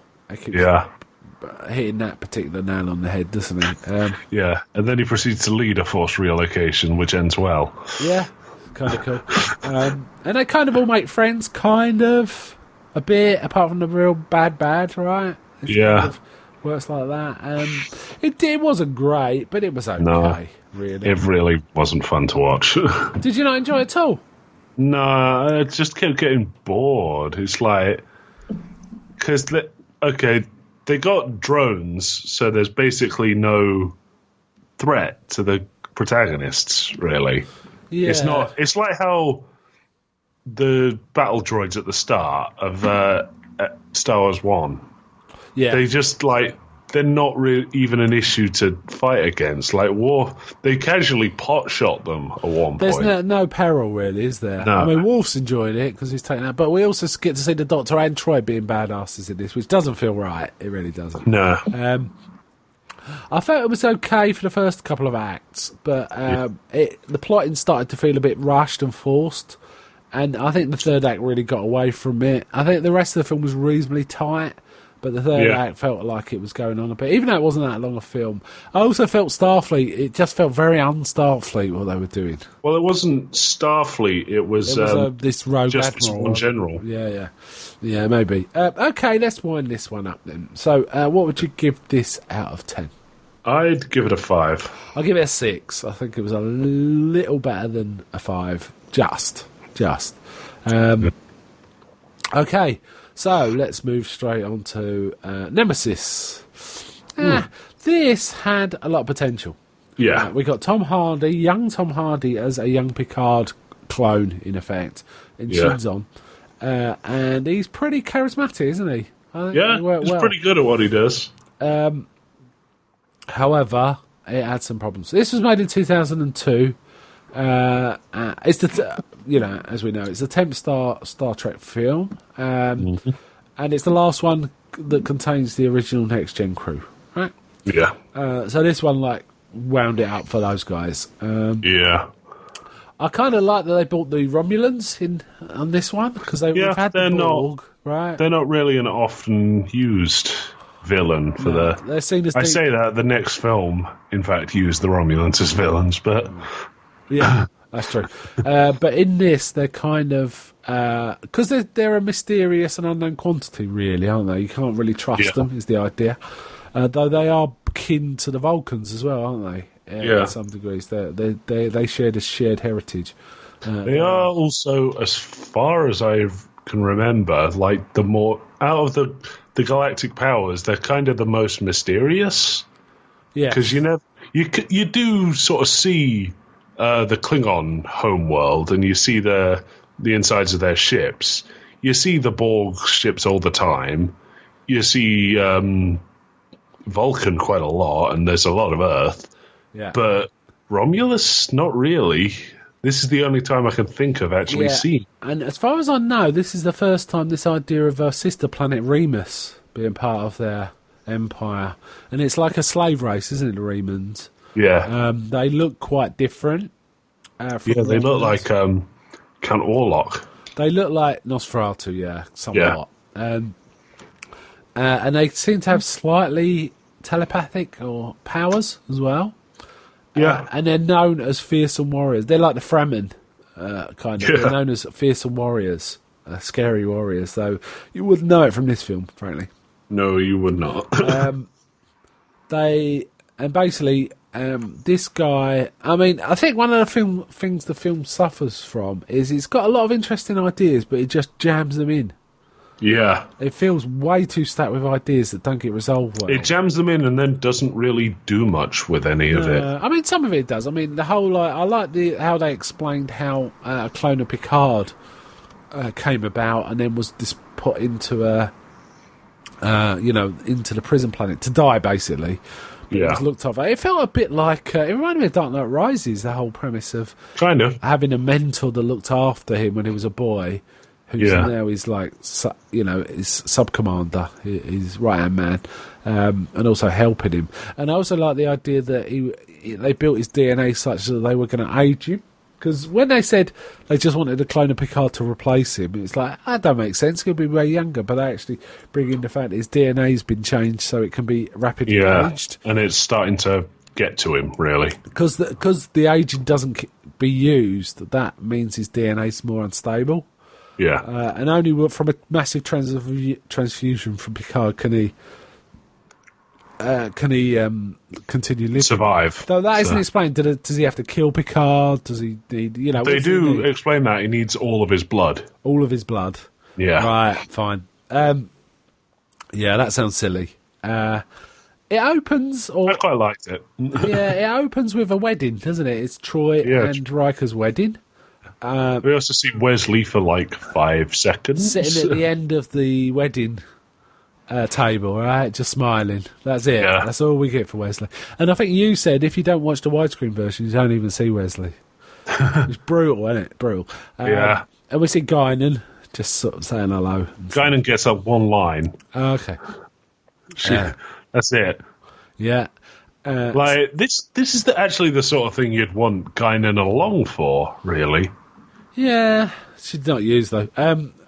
Hitting that particular nail on the head, doesn't he? And then he proceeds to lead a forced relocation, which ends well. Yeah, kind of cool. And they kind of all make friends, kind of, a bit, apart from the real bad, right? It's kind of works like that. It wasn't great, but it was okay, really. It really wasn't fun to watch. Did you not enjoy it at all? No, I just kept getting bored. It's like... Because, they got drones, so there's basically no threat to the protagonists, really. Yeah. It's like how the battle droids at the start of Star Wars 1. Yeah. They just, they're not even an issue to fight against. Like, they casually pot-shot them at one point. There's no peril, really, is there? No. I mean, Wolf's enjoying it because he's taking that. But we also get to see the Doctor and Troy being badasses in this, which doesn't feel right. It really doesn't. No. I felt it was okay for the first couple of acts, but the plotting started to feel a bit rushed and forced. And I think the third act really got away from it. I think the rest of the film was reasonably tight. But the third act felt like it was going on a bit, even though it wasn't that long a film. I also felt Starfleet, it just felt very un-Starfleet what they were doing. Well, it wasn't Starfleet, it was this rogue just admiral. One general. Yeah, maybe. Okay, let's wind this one up then. So, what would you give this out of 10? I'd give it a 5. I'll give it a 6. I think it was a little better than a 5. Just. Okay. So, let's move straight on to Nemesis. This had a lot of potential. Yeah. We got Tom Hardy, young Tom Hardy, as a young Picard clone, in effect, in Shinzon. And he's pretty charismatic, isn't he? He's pretty good at what he does. However, it had some problems. This was made in 2002. It's as we know, it's the 10th Star Trek film, and it's the last one that contains the original Next Gen crew, right? Yeah. So this one wound it up for those guys. I kind of like that they brought the Romulans in on this one because we've had the Borg, right? They're not really an often used villain for they're seen as I say that the next film, in fact, used the Romulans as villains, but yeah, that's true. But in this, they're kind of because they're a mysterious and unknown quantity, really, aren't they? You can't really trust them. Is the idea? Though they are kin to the Vulcans as well, aren't they? In some degrees, they share this shared heritage. They are also, as far as I can remember, like the more out of the galactic powers, they're kind of the most mysterious. Yeah, because you do sort of see the Klingon homeworld, and you see the insides of their ships. You see the Borg ships all the time. You see Vulcan quite a lot, and there's a lot of Earth. Yeah. But Romulus, not really. This is the only time I can think of actually seeing. And as far as I know, this is the first time this idea of a sister planet Remus being part of their empire. And it's like a slave race, isn't it, the Remans? Yeah. They look quite different. They look like Count Orlok. They look like Nosferatu, somewhat. Yeah. And they seem to have slightly telepathic or powers as well. Yeah. And they're known as fearsome warriors. They're like the Fremen, kind of. Yeah. They're known as fearsome warriors, scary warriors. So you wouldn't know it from this film, frankly. No, you would not. This guy, I mean, I think one of the things the film suffers from is it's got a lot of interesting ideas, but it just jams them in. Yeah. It feels way too stacked with ideas that don't get resolved well. It jams them in and then doesn't really do much with any of it. I mean, some of it does. I mean, the whole, I like how they explained how a clone of Picard came about and then was put into into the prison planet to die, basically. But it was looked over. It felt a bit like, it reminded me of Dark Knight Rises, the whole premise of kind of having a mentor that looked after him when he was a boy. Who's now he's like, his sub-commander, his right-hand man, and also helping him. And I also like the idea that they built his DNA such that they were going to age him. Because when they said they just wanted a clone of Picard to replace him, it's like, that don't make sense, he'll be way younger. But they actually bring in the fact that his DNA's been changed so it can be rapidly aged. And it's starting to get to him, really. Because the aging doesn't be used, that means his DNA's more unstable. Yeah, and only from a massive transfusion from Picard can he continue living. Survive. Though that isn't explained. Does he have to kill Picard? Does he need? They do explain that he needs all of his blood. All of his blood. Yeah. Right. Fine. That sounds silly. It opens. I quite liked it. It opens with a wedding, doesn't it? It's Troy and Riker's wedding. We also see Wesley for like 5 seconds. Sitting at the end of the wedding table, right? Just smiling. That's it. Yeah. That's all we get for Wesley. And I think you said if you don't watch the widescreen version, you don't even see Wesley. It's brutal, isn't it? Brutal. And we see Guinan just sort of saying hello. Guinan gets up one line. Okay. That's it. Yeah. This is actually the sort of thing you'd want Guinan along for, really. Yeah, she's not used though.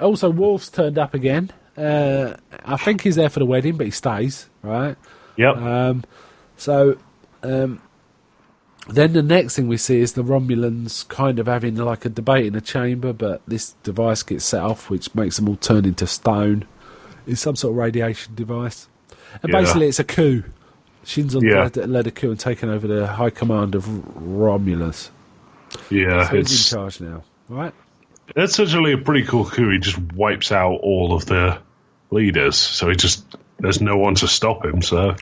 Also, Worf's turned up again. I think he's there for the wedding, but he stays, right? Yep. Then the next thing we see is the Romulans kind of having like a debate in a chamber, but this device gets set off, which makes them all turn into stone. It's some sort of radiation device, and basically it's a coup. Shinzon led a coup and taken over the high command of Romulus. Yeah, so he's in charge now, right? That's actually a pretty cool coup. He just wipes out all of the leaders. So he just there's no one to stop him, so...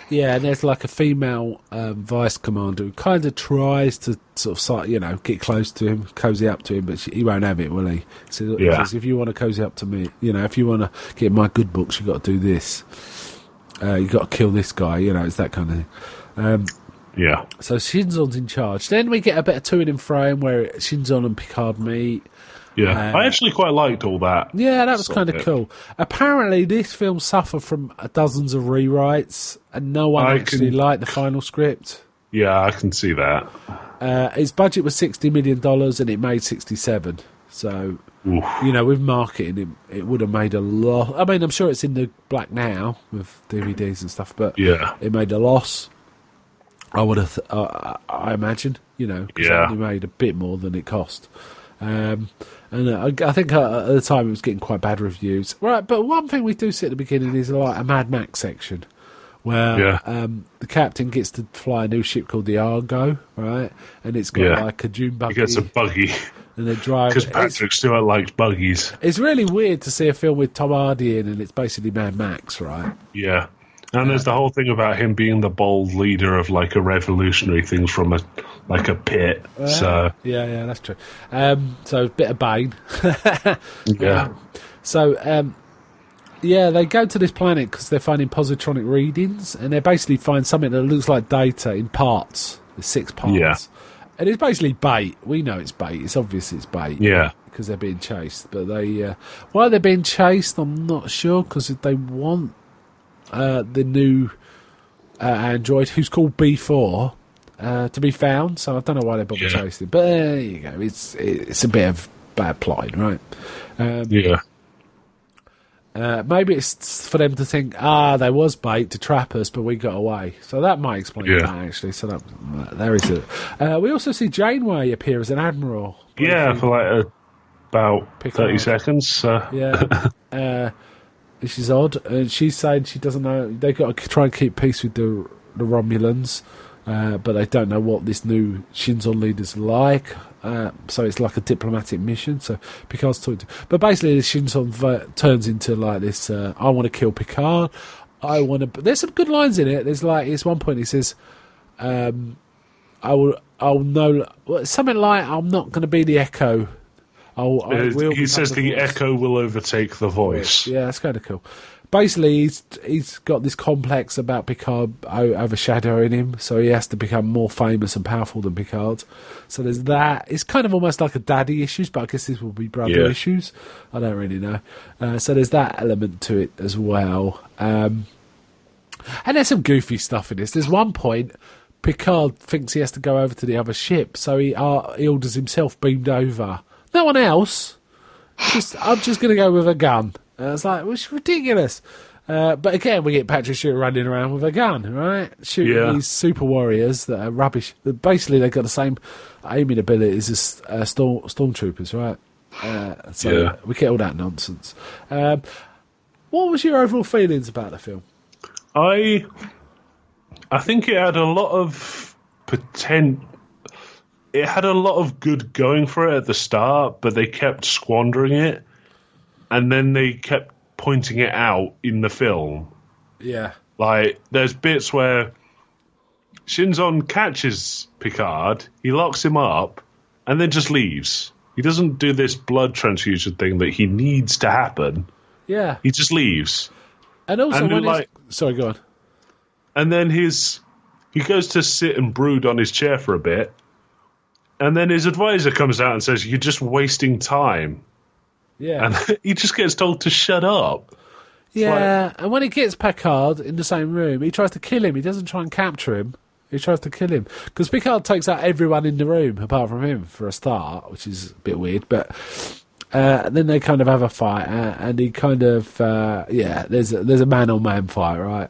Yeah, and there's like a female vice commander who kind of tries to sort of, get close to him, cozy up to him, but he won't have it, will he? So he says, if you want to cozy up to me, if you want to get my good books, you've got to do this. You've got to kill this guy, it's that kind of thing. Yeah. So Shinzon's in charge. Then we get a bit of to and fro where Shinzon and Picard meet. Yeah, I actually quite liked all that. Yeah, that was kind of cool. Apparently, this film suffered from dozens of rewrites, and no one actually liked the final script. Yeah, I can see that. His budget was $60 million, and it made 67. So, with marketing, it would have made a lot. I mean, I'm sure it's in the black now with DVDs and stuff, but it made a loss. I would have, I imagine, because it only made a bit more than it cost. And I think at the time it was getting quite bad reviews. Right, but one thing we do see at the beginning is like a Mad Max section where the captain gets to fly a new ship called the Argo, right? And it's got like a dune buggy. He gets a buggy. And they drive. Because Patrick Stewart likes buggies. It's really weird to see a film with Tom Hardy in, and it's basically Mad Max, right? Yeah. And there's the whole thing about him being the bold leader of like a revolutionary thing from a pit. So yeah, that's true. So a bit of Bane. Yeah. They go to this planet because they're finding positronic readings, and they basically find something that looks like data in parts. There's 6 parts. Yeah. And it's basically bait. We know it's bait. It's obvious it's bait. Yeah. Because they're being chased. But why they're being chased, I'm not sure, because they want the new android, who's called B4, to be found. So I don't know why they bother chasing. But there you go. It's a bit of bad plotting, right? Maybe it's for them to think, there was bait to trap us, but we got away. So that might explain that, actually. So there is it. We also see Janeway appear as an admiral. Yeah, for like about 30 seconds. Which is odd. She's saying she doesn't know. They've got to try and keep peace with the Romulans, but they don't know what this new Shinzon leader's like. So it's like a diplomatic mission. So Picard's talking to. But basically, the Shinzon turns into like this. I want to kill Picard. I want to. There's some good lines in it. There's one point he says, "I'll know something like I'm not going to be the Echo." He says the echo will overtake the voice. Yeah, that's kind of cool. Basically, he's got this complex about Picard overshadowing him, so he has to become more famous and powerful than Picard. So there's that. It's kind of almost like a daddy issues, but I guess this will be brother issues. I don't really know. So there's that element to it as well. And there's some goofy stuff in this. There's one point Picard thinks he has to go over to the other ship, so he orders himself beamed over. No one else. I'm just going to go with a gun. It's like, it's ridiculous. But again, we get Patrick Stewart running around with a gun, right? Shooting these super warriors that are rubbish. Basically, they've got the same aiming abilities as stormtroopers, right? We get all that nonsense. What was your overall feelings about the film? I think it had a lot of potential. It had a lot of good going for it at the start, but they kept squandering it, and then they kept pointing it out in the film. Yeah. Like, there's bits where Shinzon catches Picard, he locks him up, and then just leaves. He doesn't do this blood transfusion thing that he needs to happen. Yeah. He just leaves. And also, sorry, go on. And then he goes to sit and brood on his chair for a bit, and then his advisor comes out and says, "You're just wasting time." Yeah. And he just gets told to shut up. Yeah, and when he gets Picard in the same room, he tries to kill him. He doesn't try and capture him. He tries to kill him. Because Picard takes out everyone in the room, apart from him, for a start, which is a bit weird. But then they kind of have a fight, and he kind of, there's a man-on-man fight, right?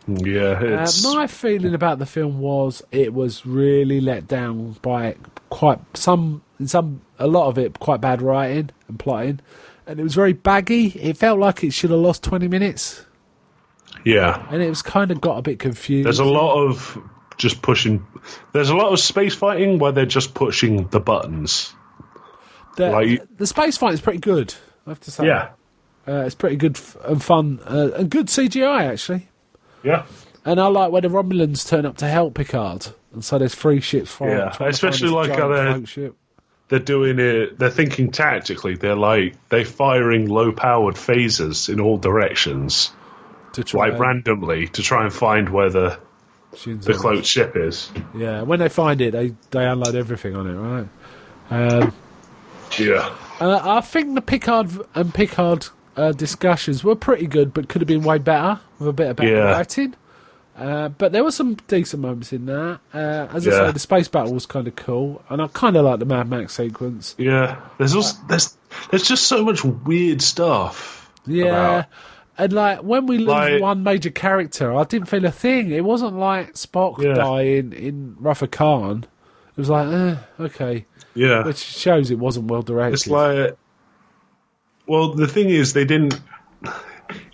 Yeah, my feeling about the film was it was really let down by a lot of it quite bad writing and plotting, and it was very baggy. It felt like it should have lost 20 minutes. Yeah, and it was kind of got a bit confused. There's a lot of just pushing. There's a lot of space fighting where they're just pushing the buttons. The space fight is pretty good, I have to say. Yeah. It's pretty good and fun, and good CGI actually. Yeah. And I like when the Romulans turn up to help Picard, and so there's 3 ships flying. Yeah, especially like how they're doing it. They're thinking tactically. They're firing low-powered phasers in all directions, randomly to try and find where the cloaked ship is. Yeah, when they find it, they unload everything on it, right? Yeah. I think the Picard discussions were pretty good, but could have been way better with a bit of better writing. But there were some decent moments in that. As I say, the space battle was kind of cool, and I kind of like the Mad Max sequence. Yeah, there's just so much weird stuff. Yeah, and like when we lose one major character, I didn't feel a thing. It wasn't like Spock dying in Wrath Khan. It was like, okay. Yeah. Which shows it wasn't well directed. It's like, well, the thing is, they didn't.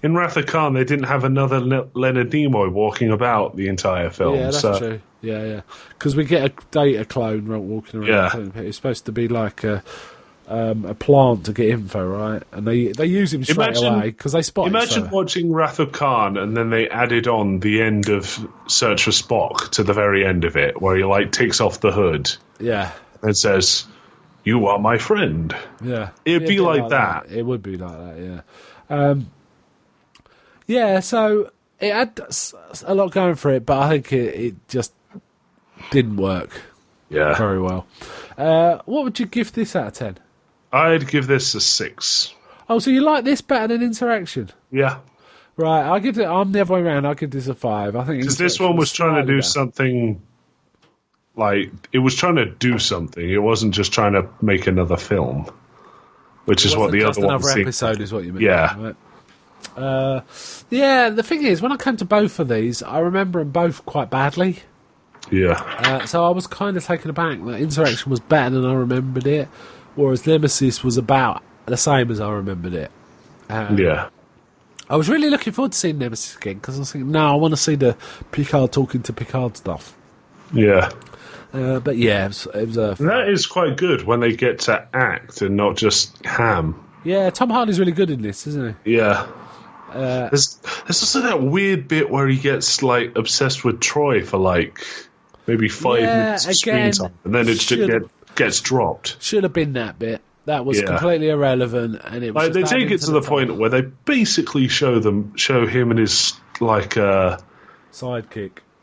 In Wrath Khan, they didn't have another Leonard Nimoy walking about the entire film. Yeah, that's true. Yeah. Because we get a data clone walking around. Yeah. It's supposed to be like a plant to get info, right? And they use him straight away because they spot him. Imagine watching Wrath of Khan and then they added on the end of Search for Spock to the very end of it, where he takes off the hood. Yeah. And says, "You are my friend." Yeah. It'd be like that. It would be like that, yeah. Yeah, so it had a lot going for it, but I think it just didn't work very well. What would you give this out of 10? I'd give this a 6. Oh, so you like this better than Insurrection? Yeah. Right, I'm the other way around. I'll give this a 5. I think because this one was trying to do something. It was trying to do something. It wasn't just trying to make another film, which is what the other one was. Another episode is what you mean. Yeah. Right? The thing is, when I came to both of these, I remember them both quite badly. Yeah. So I was kind of taken aback that Insurrection was better than I remembered it, whereas Nemesis was about the same as I remembered it. Yeah. I was really looking forward to seeing Nemesis again, because I was thinking, no, I want to see the Picard talking to Picard stuff. Yeah. But yeah, it was a... That is quite good when they get to act and not just ham. Yeah, Tom Hardy's really good in this, isn't he? Yeah. There's also that weird bit where he gets obsessed with Troy for maybe 5 minutes of screen time, and then it gets dropped. Should have been that bit. That was completely irrelevant, and it was. They take it to the point where they basically show him and his sidekick.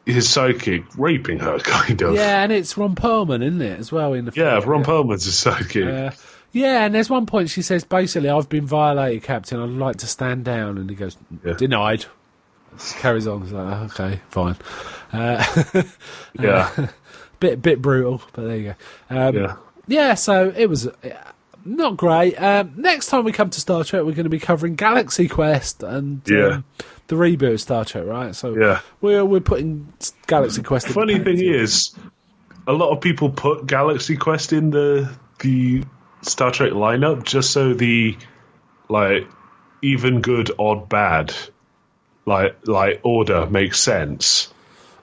His sidekick raping her, kind of. Yeah, and it's Ron Perlman, isn't it, as well in the film? Yeah, Ron Perlman's his sidekick. Yeah, and there's one point she says, basically, I've been violated, Captain. I'd like to stand down. And he goes, denied. Carries on. He's like, okay, fine. Bit brutal, but there you go. Yeah, so it was not great. Next time we come to Star Trek, we're going to be covering Galaxy Quest and the reboot of Star Trek, right? So we're putting Galaxy Quest in Funny thing is, a lot of people put Galaxy Quest in the Star Trek lineup just so the even good, odd, bad order makes sense.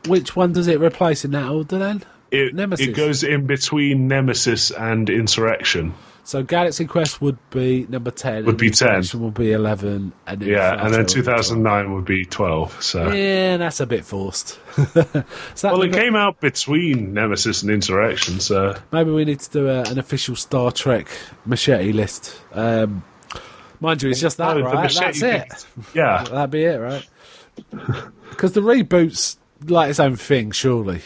Which one does it replace in that order then? Nemesis. It goes in between Nemesis and Insurrection. So Galaxy Quest would be number 10. Would be 10. Insurrection would be 11. And then 2009 would be 12. So yeah, that's a bit forced. It came out between Nemesis and Insurrection, so maybe we need to do an official Star Trek machete list. Mind you, it's just that, right? That's it. Yeah. That'd be it, right? Because the reboot's like its own thing, surely.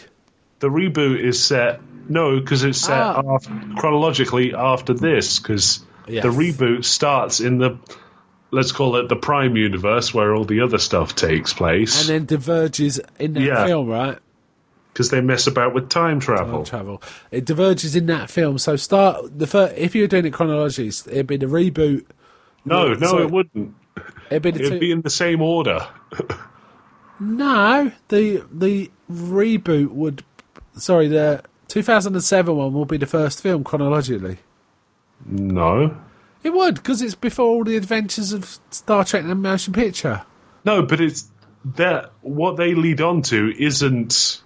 The reboot is set... No, because it's set chronologically after this, because the reboot starts in the... Let's call it the Prime Universe, where all the other stuff takes place. And then diverges in that film, right? Because they mess about with time travel. It diverges in that film. So if you were doing it chronologically, it'd be the reboot... No, it wouldn't. It'd be in the same order. No, the reboot would... Sorry, the 2007 one will be the first film chronologically. No. It would, because it's before all the adventures of Star Trek and motion picture. No, but it's that what they lead on to isn't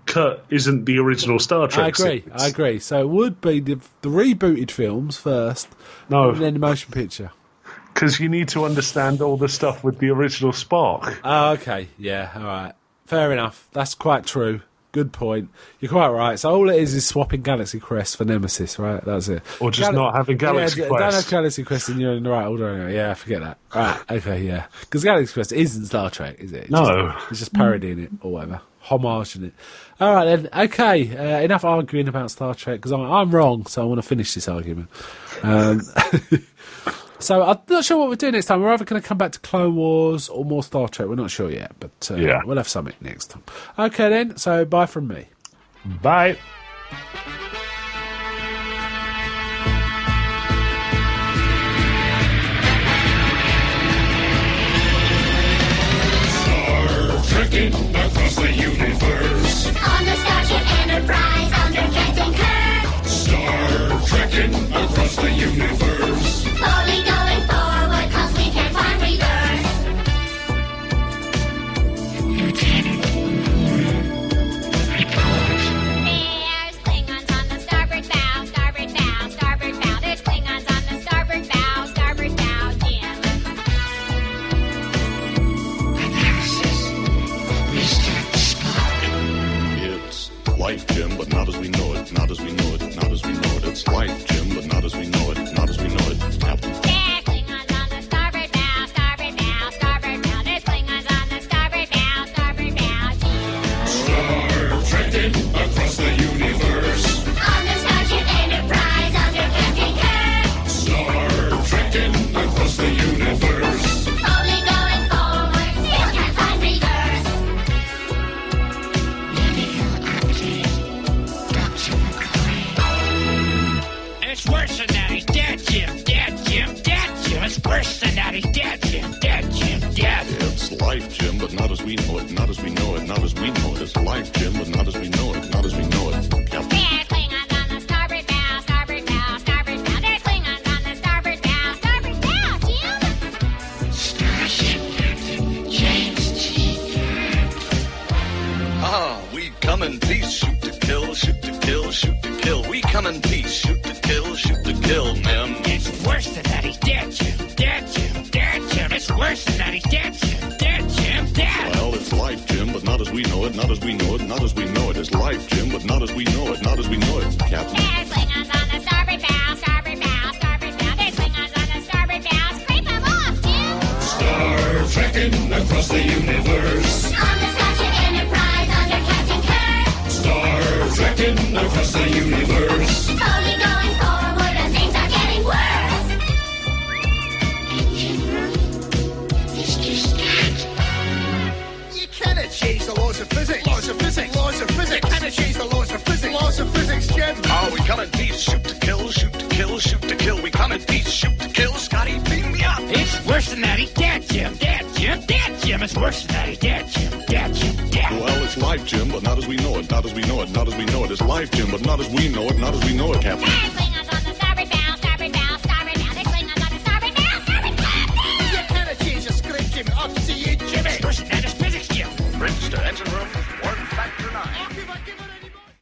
the original Star Trek. I agree. So it would be the rebooted films first, and then the motion picture. Because you need to understand all the stuff with the original Spock. Oh, okay. Yeah, all right. Fair enough. That's quite true. Good point. You're quite right. So all it is swapping Galaxy Crest for Nemesis, right? That's it. Or just not having Galaxy Quest. Don't have Galaxy Quest and you're in the right order anyway. Yeah, forget that. Right, okay, yeah. Because Galaxy Quest isn't Star Trek, is it? It's just parodying it or whatever. Homaging it. All right, then. Okay, enough arguing about Star Trek, because I'm wrong, so I want to finish this argument. So I'm not sure what we're doing next time. We're either going to come back to Clone Wars or more Star Trek. We're not sure yet, but we'll have something next time. Okay, then. So bye from me. Bye. Trekking across the universe. On the Starship Enterprise under Captain Kirk. Star trekking across the universe. Slowly going forward 'cause we can't find reverse. There's Klingons on the starboard bow, starboard bow, starboard bow. There's Klingons on the starboard bow, Jim. It's life, Jim, but not as we know it. Not as we know it. Not as we know it. It's life, Jim, but not as we know it. Not as we know it. Captain. There's Klingons on the starboard bow, starboard bow, starboard bow. There's Klingons on the starboard bow, Jim. Star trekking across the universe. On the Starship Enterprise under Captain Kirk. Star trekking across the universe. Slowly going forward, still can't find reverse. It's worse than that. He's dead, Jim. Dead, Jim. Dead, Jim. It's worse than that. He's dead, Jim. Dead, Jim. Dead. It's life, Jim, but not as we know it. Not as we know it. Not as we know it. It's life, Jim, but not as we know it. Not as we know it. Captain. There's Klingons on the starboard bow, starboard bow, starboard bow. There's Klingons on the starboard bow, starboard bow, Jim. Starship Captain James T. Ah, we come in peace, shoot to kill, shoot to kill, shoot to kill. We come in peace, shoot to kill, man. It's worse than that. He's dead, Jim. Dead, Jim. Dead, Jim. It's worse than that. He's dead, Jim. Dead, Jim. Dead. Well, it's life, Jim, but not as we know it. Not as we know it. Not as we know it. It's life, Jim, but not as we know it. Not as we know it. Captain. There's Klingons on the starboard bow, starboard bow, starboard bow. There's Klingons on the starboard bow. Scrape 'em off, Jim. Star trekking across the universe. On the Starship Enterprise under Captain Kirk. Star trekking across the universe. Slowly going forward and things are getting worse. It's just that. You cannot change the laws of physics. Laws of physics. Laws of physics. You cannot change the laws of physics. Laws of physics, Jim. Ah, we come in peace, shoot to kill, shoot to kill, shoot to kill. We come in peace, shoot to kill. Scotty, beam me up. It's worse than that. He's dead, Jim. Dead, Jim. Dead, Jim. It's worse than that. He's dead, Jim. Dead, Jim. Dead. Well, it's life, Jim, but not as we know it. Not as we know it. Not as we know it. It's life, Jim, but not as we know it. Not as we know it, Captain. There's Klingons